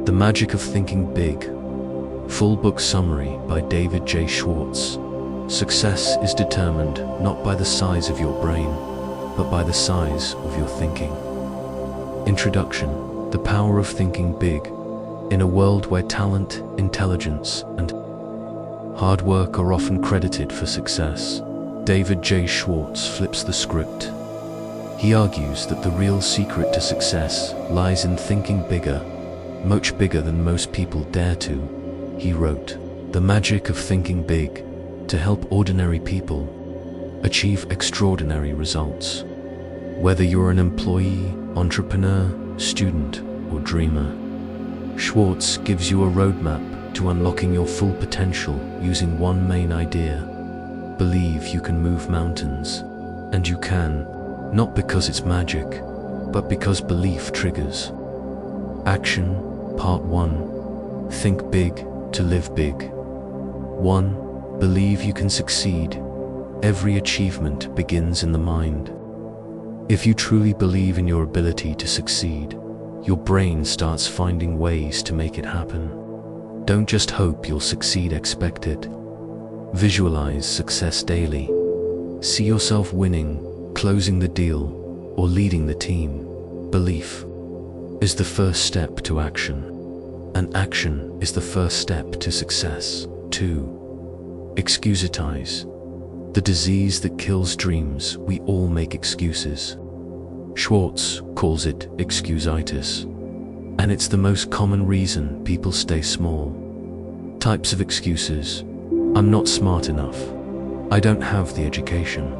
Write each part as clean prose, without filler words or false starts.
The Magic of Thinking Big. Full book summary by David J. Schwartz. Success is determined not by the size of your brain, but by the size of your thinking. Introduction. The power of thinking big. In a world where talent, intelligence, and hard work are often credited for success, David J. Schwartz flips the script. He argues that the real secret to success lies in thinking bigger, much bigger than most people dare to. He wrote, "The magic of thinking big to help ordinary people achieve extraordinary results." Whether you're an employee, entrepreneur, student, or dreamer, Schwartz gives you a roadmap to unlocking your full potential using one main idea. Believe you can move mountains. And you can, not because it's magic, but because belief triggers. Action, Part 1. Think big to live big. 1. Believe you can succeed. Every achievement begins in the mind. If you truly believe in your ability to succeed, your brain starts finding ways to make it happen. Don't just hope you'll succeed, expect it. Visualize success daily. See yourself winning, closing the deal, or leading the team. Belief is the first step to action, and action is the first step to success. 2. Excusatize. The disease that kills dreams. We all make excuses. Schwartz calls it excusitis, and it's the most common reason people stay small. Types of excuses. I'm not smart enough. I don't have the education.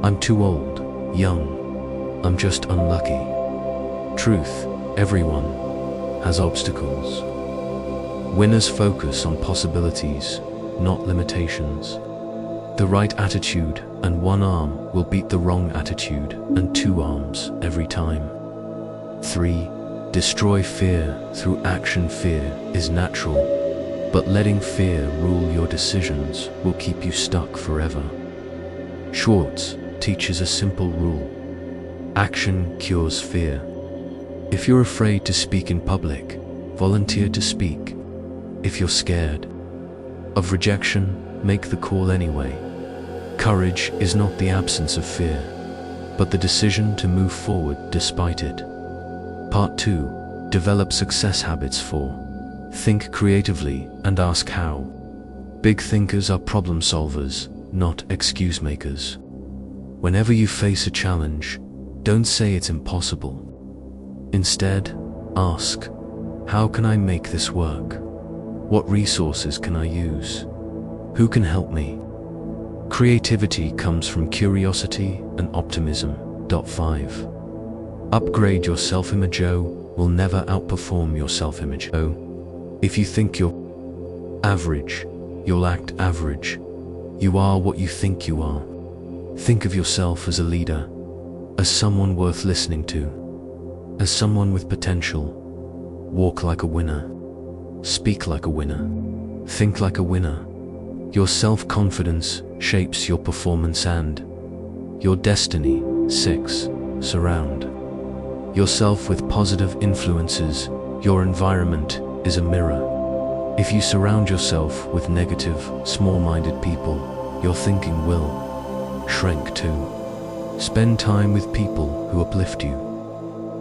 I'm too old, young. I'm just unlucky. Truth. Everyone has obstacles. Winners focus on possibilities, not limitations. The right attitude and one arm will beat the wrong attitude and two arms every time. 3. Destroy fear through action. Fear is natural, but letting fear rule your decisions will keep you stuck forever. Schwartz teaches a simple rule. Action cures fear. If you're afraid to speak in public, volunteer to speak. If you're scared of rejection, make the call anyway. Courage is not the absence of fear, but the decision to move forward despite it. Part 2. Develop success habits. 4. Think creatively and ask how. Big thinkers are problem solvers, not excuse makers. Whenever you face a challenge, don't say it's impossible. Instead, ask, how can I make this work? What resources can I use? Who can help me? Creativity comes from curiosity and optimism. 5. Upgrade your self-image. Will never outperform your self-image. If you think you're average, you'll act average. You are what you think you are. Think of yourself as a leader, as someone worth listening to, as someone with potential. Walk like a winner. Speak like a winner. Think like a winner. Your self-confidence shapes your performance and your destiny. 6. Surround yourself with positive influences. Your environment is a mirror. If you surround yourself with negative, small-minded people, your thinking will shrink too. Spend time with people who uplift you.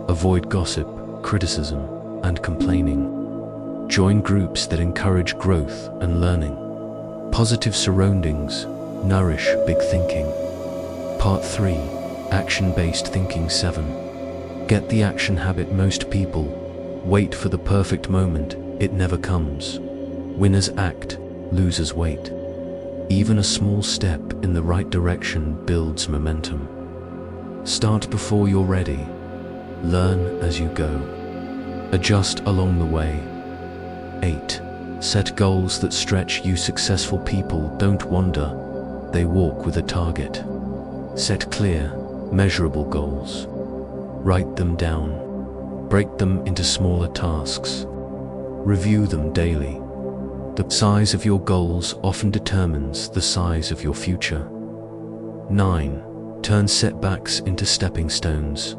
Avoid gossip, criticism, and complaining. Join groups that encourage growth and learning. Positive surroundings nourish big thinking. Part 3. Action-based thinking. 7. Get the action habit. Most people wait for the perfect moment. It never comes. Winners act, losers wait. Even a small step in the right direction builds momentum. Start before you're ready. Learn as you go. Adjust along the way. 8. Set goals that stretch you. Successful people don't wander, they walk with a target. Set clear, measurable goals. Write them down. Break them into smaller tasks. Review them daily. The size of your goals often determines the size of your future. 9. Turn setbacks into stepping stones.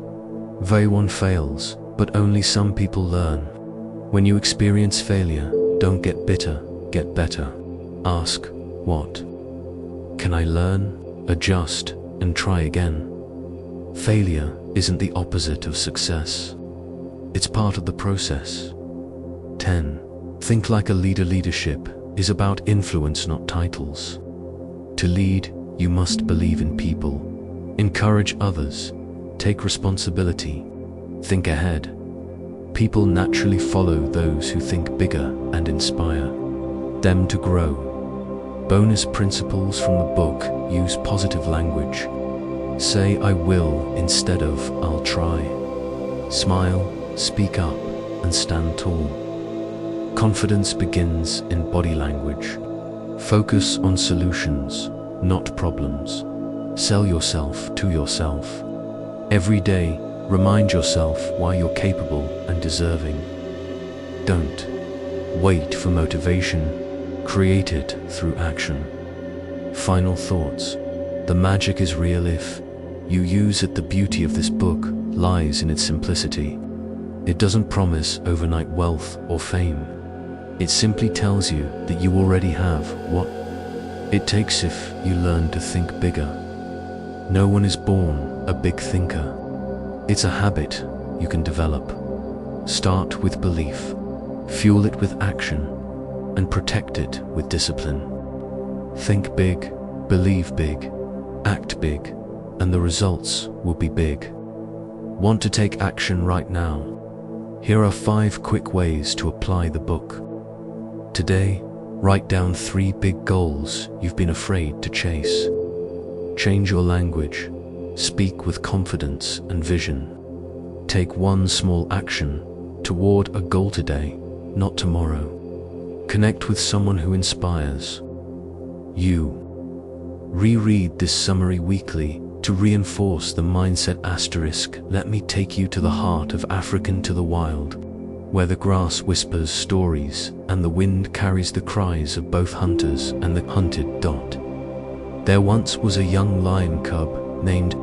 Everyone fails, but only some people learn. When you experience failure, don't get bitter, get better. Ask, what can I learn, adjust, and try again? Failure isn't the opposite of success. It's part of the process. 10. Think like a leader. Leadership is about influence, not titles. To lead, you must believe in people, encourage others, take responsibility, think ahead. People naturally follow those who think bigger and inspire them to grow. Bonus principles from the book: use positive language. Say I will instead of I'll try. Smile, speak up, and stand tall. Confidence begins in body language. Focus on solutions, not problems. Sell yourself to yourself. Every day, remind yourself why you're capable and deserving. Don't wait for motivation. Create it through action. Final thoughts. The magic is real if you use it. The beauty of this book lies in its simplicity. It doesn't promise overnight wealth or fame. It simply tells you that you already have what it takes if you learn to think bigger. No one is born a big thinker. It's a habit you can develop. Start with belief, fuel it with action, and protect it with discipline. Think big, believe big, act big, and the results will be big. Want to take action right now? Here are 5 quick ways to apply the book. Today, write down 3 big goals you've been afraid to chase. Change your language. Speak with confidence and vision. Take one small action toward a goal today, not tomorrow. Connect with someone who inspires you. Reread this summary weekly to reinforce the mindset. Let me take you to the heart of African to the wild, where the grass whispers stories and the wind carries the cries of both hunters and the hunted. There once was a young lion cub named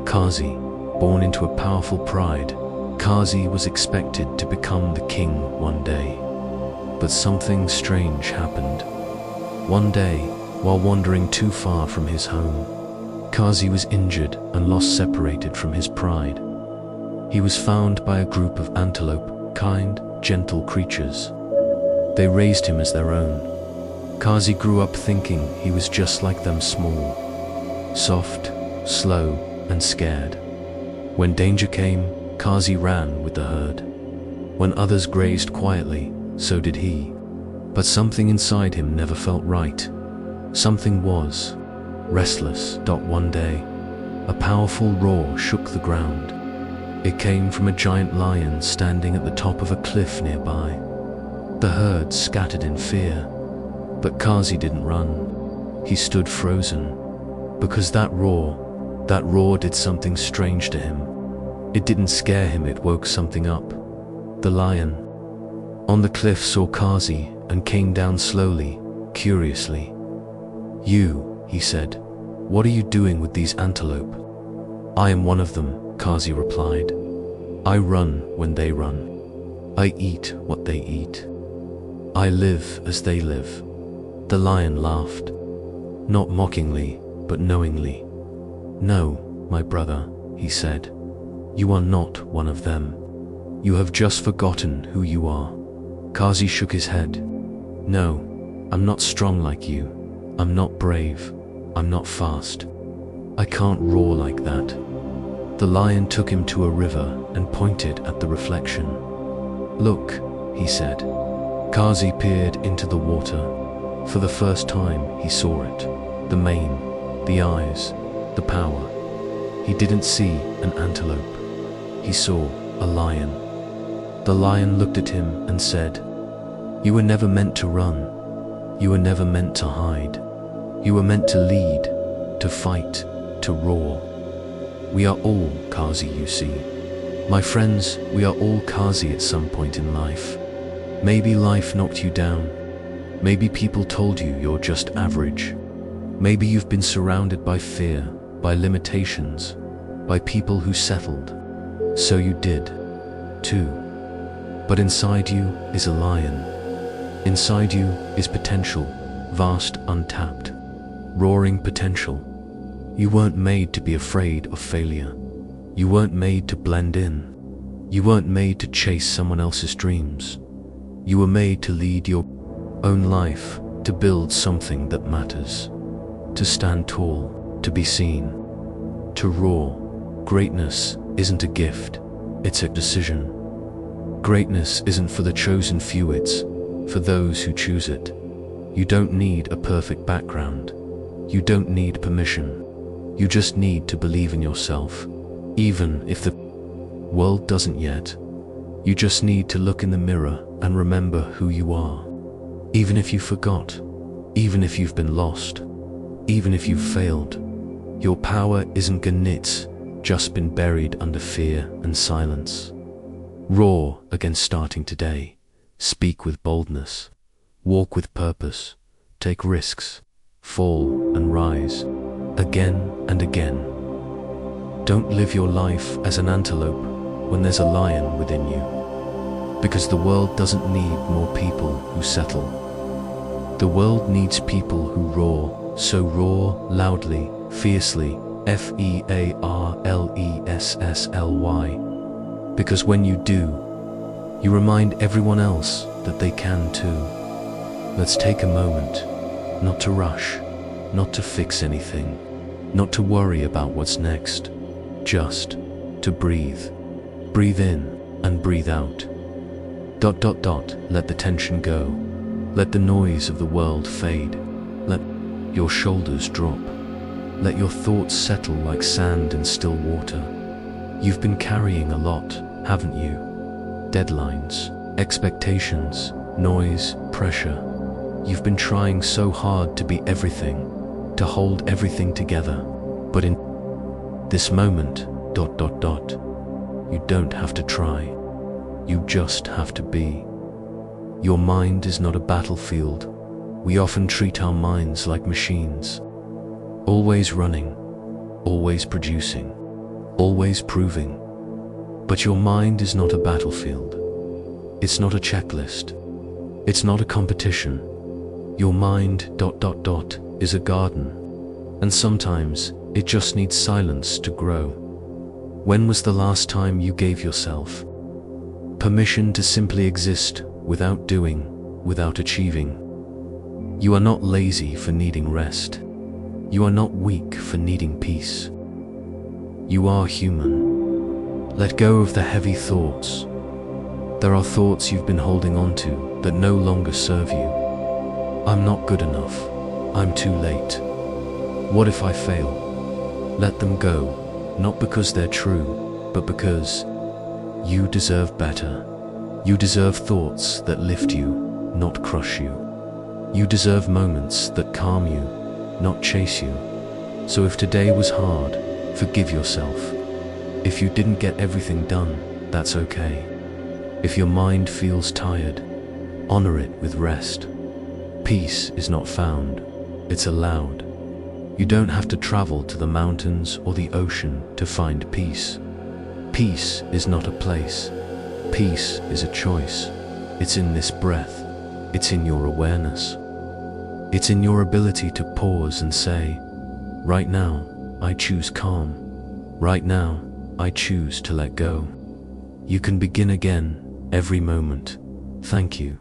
Kazi, born into a powerful pride. Kazi was expected to become the king one day. But something strange happened. One day, while wandering too far from his home, Kazi was injured and lost, separated from his pride. He was found by a group of antelope, kind, gentle creatures. They raised him as their own. Kazi grew up thinking he was just like them, small, soft, slow, and scared. When danger came, Kazi ran with the herd. When others grazed quietly, so did he. But something inside him never felt right. Something was restless. One day, a powerful roar shook the ground. It came from a giant lion standing at the top of a cliff nearby. The herd scattered in fear, but Kazi didn't run. He stood frozen, because that roar did something strange to him. It didn't scare him, it woke something up. The lion on the cliff saw Kazi and came down slowly, curiously. "You," he said, "what are you doing with these antelope?" "I am one of them," Kazi replied. "I run when they run. I eat what they eat. I live as they live." The lion laughed, not mockingly, but knowingly. "No, my brother," he said, "you are not one of them. You have just forgotten who you are." Kazi shook his head. "No, I'm not strong like you. I'm not brave. I'm not fast. I can't roar like that." The lion took him to a river and pointed at the reflection. "Look," he said. Kazi peered into the water. For the first time, he saw it. The mane, the eyes, the power. He didn't see an antelope. He saw a lion. The lion looked at him and said, "You were never meant to run. You were never meant to hide. You were meant to lead, to fight, to roar. We are all Kazi, you see. My friends, we are all Kazi at some point in life. Maybe life knocked you down. Maybe people told you you're just average. Maybe you've been surrounded by fear, by limitations, by people who settled. So you did, too. But inside you is a lion. Inside you is potential, vast, untapped, roaring potential. You weren't made to be afraid of failure. You weren't made to blend in. You weren't made to chase someone else's dreams. You were made to lead your own life, to build something that matters, to stand tall, to be seen, to roar. Greatness isn't a gift, it's a decision. Greatness isn't for the chosen few, it's for those who choose it. You don't need a perfect background. You don't need permission. You just need to believe in yourself, even if the world doesn't yet. You just need to look in the mirror and remember who you are. Even if you forgot, even if you've been lost, even if you've failed, your power isn't innate, just been buried under fear and silence. Roar against starting today. Speak with boldness. Walk with purpose. Take risks. Fall and rise. Again and again. Don't live your life as an antelope when there's a lion within you. Because the world doesn't need more people who settle. The world needs people who roar, so roar loudly, fiercely, F-E-A-R-L-E-S-S-L-Y. Because when you do, you remind everyone else that they can too. Let's take a moment, not to rush, not to fix anything, not to worry about what's next, just to breathe. Breathe in and breathe out. ... Let the tension go. Let the noise of the world fade. Let your shoulders drop. Let your thoughts settle like sand in still water. You've been carrying a lot, haven't you? Deadlines, expectations, noise, pressure. You've been trying so hard to be everything, to hold everything together. But in this moment, ... you don't have to try. You just have to be. Your mind is not a battlefield. We often treat our minds like machines. Always running, always producing, always proving. But your mind is not a battlefield. It's not a checklist. It's not a competition. Your mind ... is a garden. And sometimes it just needs silence to grow. When was the last time you gave yourself permission to simply exist without doing, without achieving? You are not lazy for needing rest. You are not weak for needing peace. You are human. Let go of the heavy thoughts. There are thoughts you've been holding on to that no longer serve you. I'm not good enough. I'm too late. What if I fail? Let them go, not because they're true, but because you deserve better. You deserve thoughts that lift you, not crush you. You deserve moments that calm you, not chase you. So if today was hard, forgive yourself. If you didn't get everything done, that's okay. If your mind feels tired, honor it with rest. Peace is not found, it's allowed. You don't have to travel to the mountains or the ocean to find peace. Peace is not a place. Peace is a choice. It's in this breath. It's in your awareness. It's in your ability to pause and say, right now, I choose calm. Right now, I choose to let go. You can begin again every moment. Thank you.